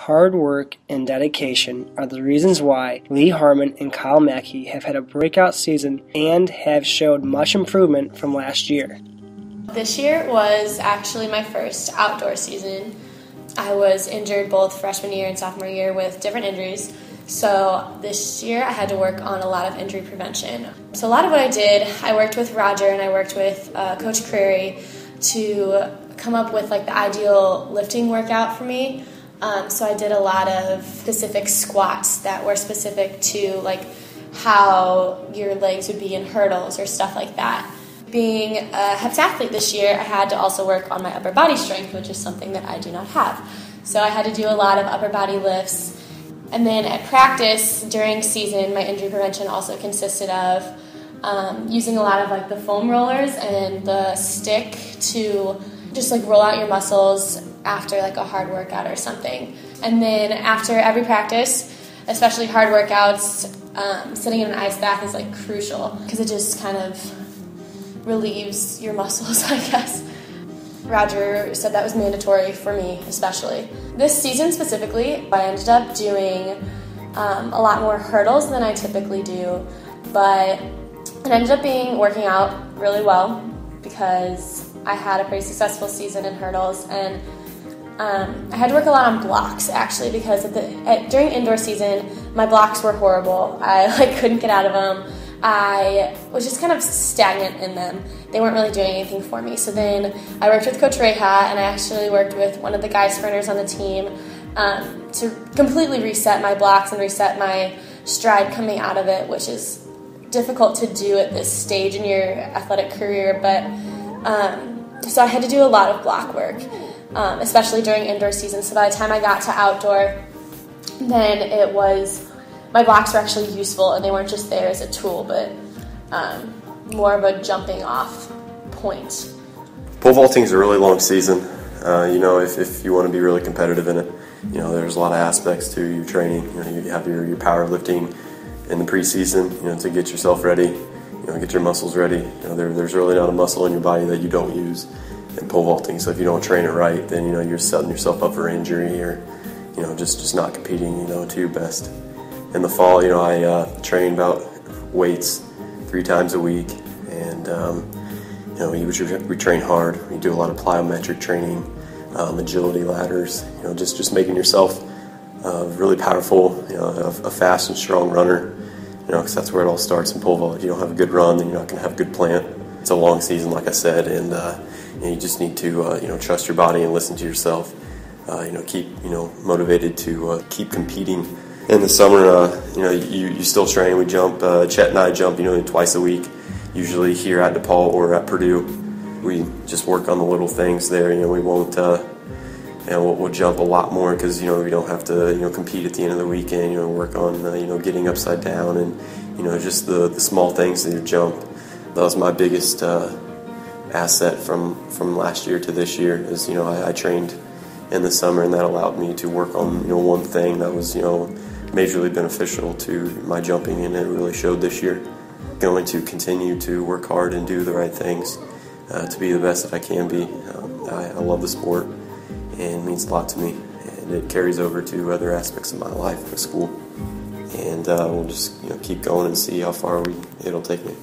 Hard work and dedication are the reasons why Lee Harmon and Kyle Mackey have had a breakout season and have showed much improvement from last year. This year was actually my first outdoor season. I was injured both freshman year and sophomore year with different injuries. So this year I had to work on a lot of injury prevention. So a lot of what I did, I worked with Roger and I worked with Coach Crary to come up with the ideal lifting workout for me. So I did a lot of specific squats that were specific to how your legs would be in hurdles or stuff like that. Being a heptathlete this year, I had to also work on my upper body strength, which is something that I do not have. So I had to do a lot of upper body lifts. And then at practice during season, my injury prevention also consisted of using a lot of the foam rollers and the stick to just roll out your muscles after a hard workout or something. And then after every practice, especially hard workouts, sitting in an ice bath is crucial because it just kind of relieves your muscles, I guess. Roger said that was mandatory for me, especially. This season specifically, I ended up doing a lot more hurdles than I typically do, but it ended up working out really well because I had a pretty successful season in hurdles, and I had to work a lot on blocks actually because during indoor season my blocks were horrible. I couldn't get out of them. I was just kind of stagnant in them. They weren't really doing anything for me. So then I worked with Coach Reha, and I actually worked with one of the guy sprinters on the team to completely reset my blocks and reset my stride coming out of it, which is difficult to do at this stage in your athletic career. But so I had to do a lot of block work, especially during indoor season. So by the time I got to outdoor, then my blocks were actually useful, and they weren't just there as a tool, but more of a jumping off point. Pole vaulting is a really long season. If you want to be really competitive in it, there's a lot of aspects to your training. You have your powerlifting in the preseason, to get yourself ready, get your muscles ready. There's really not a muscle in your body that you don't use in pole vaulting. So if you don't train it right, then you're setting yourself up for injury or just not competing to your best. In the fall, I train about weights 3 times a week, and we train hard. We do a lot of plyometric training, agility ladders. Just making yourself really powerful. A fast and strong runner. Because that's where it all starts in pole vault. If you don't have a good run, then you're not going to have a good plant. It's a long season, like I said, and you just need to trust your body and listen to yourself. Keep motivated to keep competing. In the summer, you still train. We jump. Chet and I jump, twice a week, usually here at DePaul or at Purdue. We just work on the little things there. We won't. We'll jump a lot more because we don't have to compete at the end of the weekend. Work on getting upside down and just the small things that you jump. That was my biggest asset from last year to this year. Is I trained in the summer, and that allowed me to work on one thing that was majorly beneficial to my jumping, and it really showed this year. Going to continue to work hard and do the right things to be the best that I can be. I love the sport, and it means a lot to me, and it carries over to other aspects of my life, with school, and we'll just keep going and see how far it'll take me.